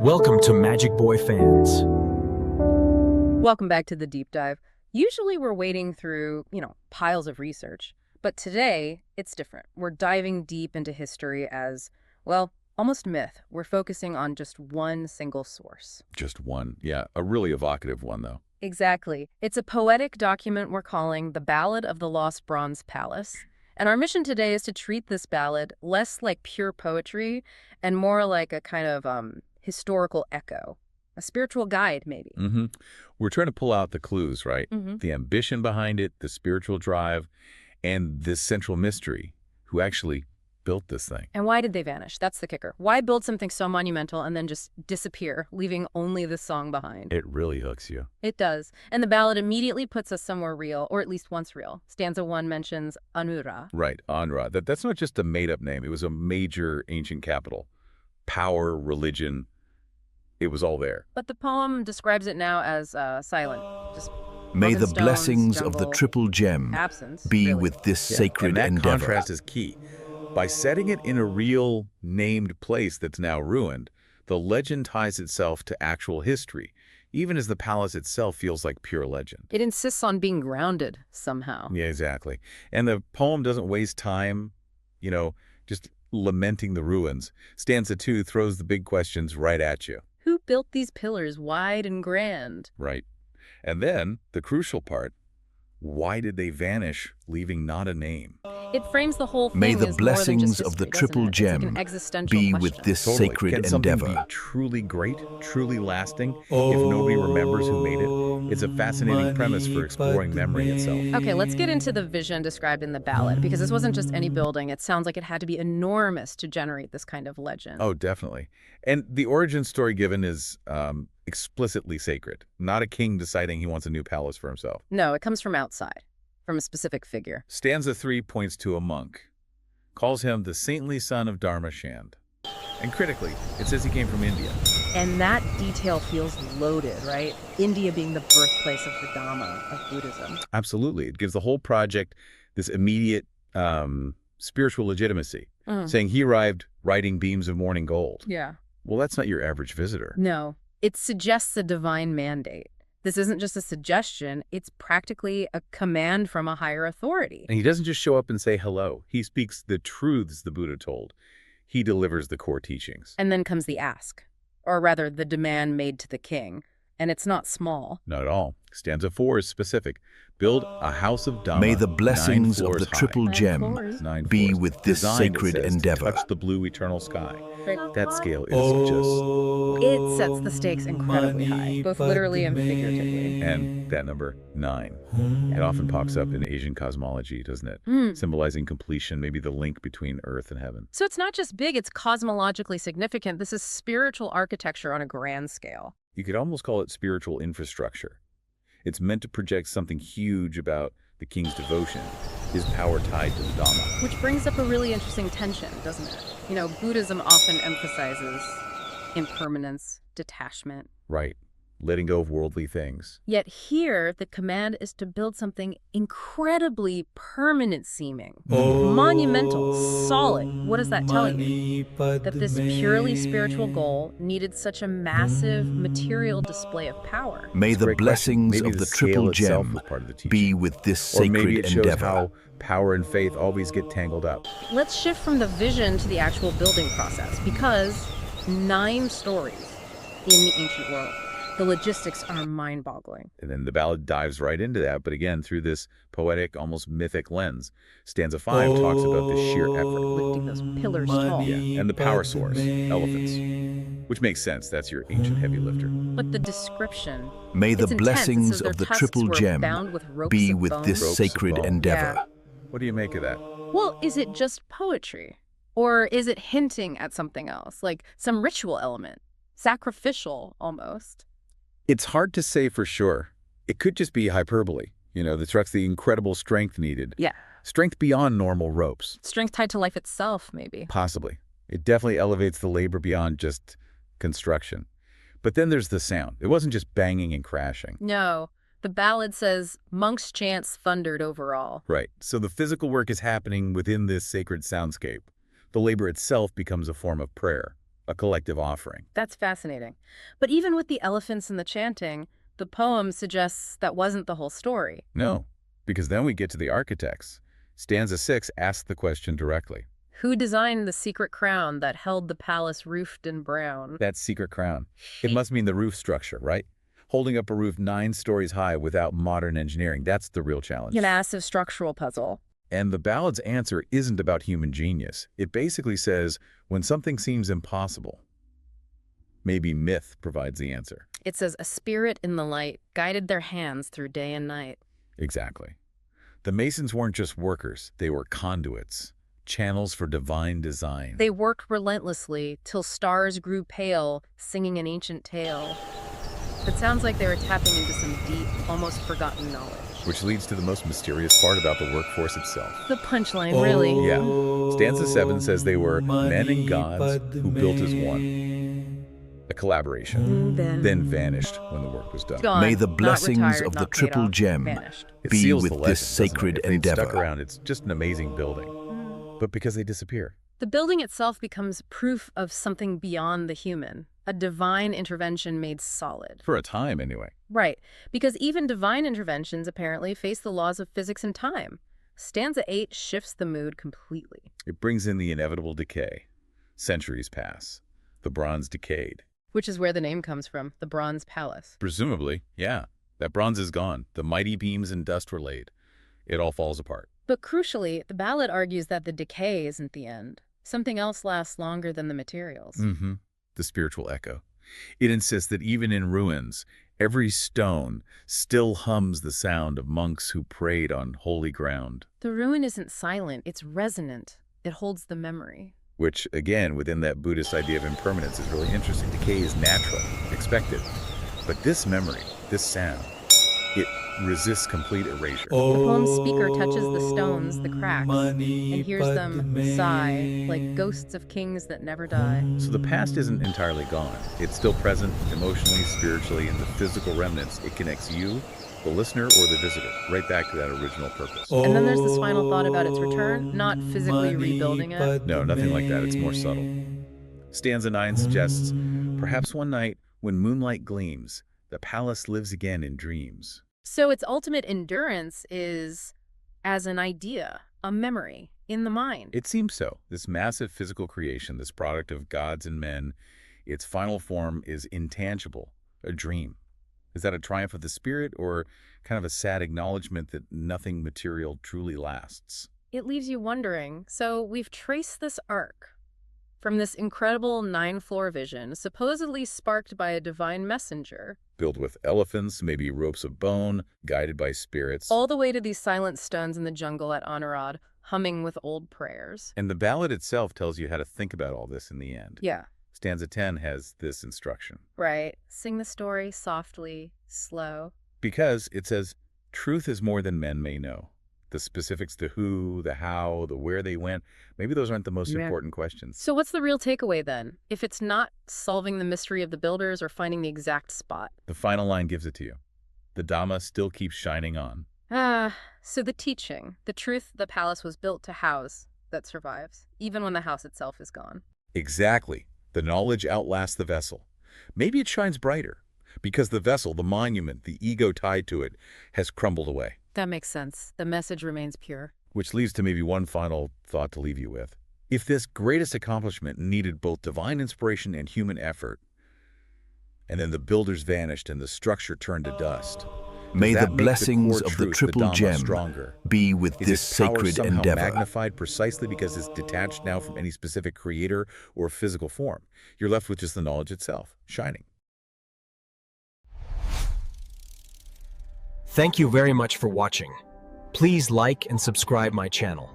Welcome to Magic Boy fans. Welcome back to the deep dive. Usually we're wading through, piles of research. But today, it's different. We're diving deep into history as, well, almost myth. We're focusing on just one single source. Just one. Yeah, a really evocative one, though. Exactly. It's a poetic document we're calling the Ballad of the Lost Bronze Palace. And our mission today is to treat this ballad less like pure poetry and more like a kind of historical echo. A spiritual guide, maybe. We're trying to pull out the clues, right? Mm-hmm. The ambition behind it, the spiritual drive, and this central mystery. Who actually built this thing? And why did they vanish? That's the kicker. Why build something so monumental and then just disappear, leaving only the song behind? It really hooks you. It does. And the ballad immediately puts us somewhere real, or at least once real. Stanza 1 mentions Anuradh. Right, Anuradh. That's not just a made-up name. It was a major ancient capital. Power, religion, it was all there. But the poem describes it now as silent. Just May broken the stones, blessings of the jungle, triple gem absence, be really. with this Yeah, sacred and that endeavor. contrast is key. By setting it in a real named place that's now ruined, the legend ties itself to actual history, even as the palace itself feels like pure legend. It insists on being grounded somehow. Yeah, exactly. And the poem doesn't waste time, just lamenting the ruins. Stanza 2 throws the big questions right at you. Who built these pillars wide and grand? Right. And then, the crucial part, why did they vanish, leaving not a name? It frames the whole thing May the as more than just blessings of the history, doesn't triple it? It's like an gem existential be question. with this Totally. sacred Can something endeavor. be truly great, truly lasting, if nobody remembers who made it? It's a fascinating premise for exploring memory itself. Okay, let's get into the vision described in the ballad, because this wasn't just any building. It sounds like it had to be enormous to generate this kind of legend. Oh, definitely. And the origin story given is explicitly sacred, not a king deciding he wants a new palace for himself. No, it comes from outside, from a specific figure. Stanza 3 points to a monk, calls him the saintly son of Dharmashand. And critically, it says he came from India. And that detail feels loaded, right? India being the birthplace of the Dhamma, of Buddhism. Absolutely. It gives the whole project this immediate spiritual legitimacy, saying he arrived riding beams of morning gold. Yeah. Well, that's not your average visitor. No, it suggests a divine mandate. This isn't just a suggestion, it's practically a command from a higher authority. And he doesn't just show up and say hello. He speaks the truths the Buddha told. He delivers the core teachings. And then comes the ask, or rather the demand made to the king. And it's not small. Not at all. Stanza 4 is specific. Build a house of Dhamma, May the 9 blessings of floors the high. triple 9 gem floors. 9 be floors. with this Designed, it sacred says, to endeavor. touch the blue eternal sky. Right. That scale is just... It sets the stakes incredibly high, both literally and figuratively. And that number, 9. It often pops up in Asian cosmology, doesn't it? Symbolizing completion, maybe the link between earth and heaven. So it's not just big, it's cosmologically significant. This is spiritual architecture on a grand scale. You could almost call it spiritual infrastructure. It's meant to project something huge about the king's devotion, his power tied to the Dhamma. Which brings up a really interesting tension, doesn't it? Buddhism often emphasizes impermanence, detachment. Right. Letting go of worldly things. Yet here, the command is to build something incredibly permanent seeming. Monumental, solid. What does that tell you? That this purely spiritual goal needed such a massive material display of power. May It's a the great question. blessings Maybe of the scale triple itself gem was part of the teaching. be with this Or maybe sacred it shows endeavor. how power and faith always get tangled up. Let's shift from the vision to the actual building process, because 9 stories in the ancient world. The logistics are mind-boggling. And then the ballad dives right into that, but again, through this poetic, almost mythic lens. Stanza 5 talks about the sheer effort. Lifting those pillars tall. Yeah, and the power source, elephants. Which makes sense, that's your ancient heavy lifter. But the description, May the it's intense. It blessings says their of the tusks triple were gem bound with ropes be of with bone. this Ropes of sacred bone. endeavor. Yeah. What do you make of that? Well, is it just poetry? Or is it hinting at something else, like some ritual element? Sacrificial, almost. It's hard to say for sure. It could just be hyperbole. That struck the incredible strength needed. Yeah. Strength beyond normal ropes. Strength tied to life itself, maybe. Possibly. It definitely elevates the labor beyond just construction. But then there's the sound. It wasn't just banging and crashing. No. The ballad says, monks' chants thundered over all. Right. So the physical work is happening within this sacred soundscape. The labor itself becomes a form of prayer. a collective offering. That's fascinating. But even with the elephants and the chanting, the poem suggests that wasn't the whole story. No, because then we get to the architects. Stanza 6 asks the question directly. Who designed the secret crown that held the palace roofed in brown? That secret crown. It must mean the roof structure, right? Holding up a roof 9 stories high without modern engineering, that's the real challenge. A massive structural puzzle. And the ballad's answer isn't about human genius. It basically says, when something seems impossible, maybe myth provides the answer. It says a spirit in the light guided their hands through day and night. Exactly. The Masons weren't just workers, they were conduits, channels for divine design. They worked relentlessly till stars grew pale, singing an ancient tale. It sounds like they were tapping into some deep, almost forgotten knowledge. Which leads to the most mysterious part about the workforce itself. The punchline, really. Yeah. Stanza 7 says they were men and gods who built as one. A collaboration. Then vanished when the work was done. Gone, May the not blessings retired, of the not paid triple off, gem vanished. It be seals with the this legend, doesn't it? sacred If they'd endeavor. stuck around, it's just an amazing building. But because they disappear. The building itself becomes proof of something beyond the human, a divine intervention made solid. For a time, anyway. Right, because even divine interventions apparently face the laws of physics and time. Stanza 8 shifts the mood completely. It brings in the inevitable decay. Centuries pass. The bronze decayed. Which is where the name comes from, the Bronze Palace. Presumably, yeah. That bronze is gone. The mighty beams and dust were laid. It all falls apart. But crucially, the ballad argues that the decay isn't the end. Something else lasts longer than the materials. The spiritual echo. It insists that even in ruins, every stone still hums the sound of monks who prayed on holy ground. The ruin isn't silent, it's resonant. It holds the memory. Which, again, within that Buddhist idea of impermanence is really interesting. Decay is natural, expected. But this memory, this sound, it resists complete erasure. The poem's speaker touches the stones, the cracks, and hears them sigh like ghosts of kings that never die. So the past isn't entirely gone. It's still present emotionally, spiritually, in the physical remnants. It connects you, the listener, or the visitor, right back to that original purpose. And then there's this final thought about its return, not physically rebuilding it. No, nothing like that. It's more subtle. Stanza 9 suggests, perhaps one night, when moonlight gleams, the palace lives again in dreams. So its ultimate endurance is as an idea, a memory, in the mind. It seems so. This massive physical creation, this product of gods and men, its final form is intangible, a dream. Is that a triumph of the spirit or kind of a sad acknowledgement that nothing material truly lasts? It leaves you wondering, so we've traced this arc from this incredible 9-floor vision, supposedly sparked by a divine messenger, Built with elephants, maybe ropes of bone, guided by spirits. all the way to these silent stones in the jungle at Anuradh, humming with old prayers. And the ballad itself tells you how to think about all this in the end. Yeah, Stanza 10 has this instruction. right. Sing the story softly, slow. Because it says, truth is more than men may know. The specifics, the who, the how, the where they went, maybe those aren't the most important questions. So what's the real takeaway then? If it's not solving the mystery of the builders or finding the exact spot? The final line gives it to you. The Dhamma still keeps shining on. So the teaching, the truth the palace was built to house, that survives, even when the house itself is gone. Exactly. The knowledge outlasts the vessel. Maybe it shines brighter, because the vessel, the monument, the ego tied to it, has crumbled away. That makes sense. The message remains pure. Which leads to maybe one final thought to leave you with. If this greatest accomplishment needed both divine inspiration and human effort, and then the builders vanished and the structure turned to dust, May does the that make blessings core of the truth, triple Dhamma, gem stronger? be with Is this its power sacred somehow endeavor. magnified precisely because it's detached now from any specific creator or physical form? You're left with just the knowledge itself, shining. Thank you very much for watching. Please like and subscribe my channel.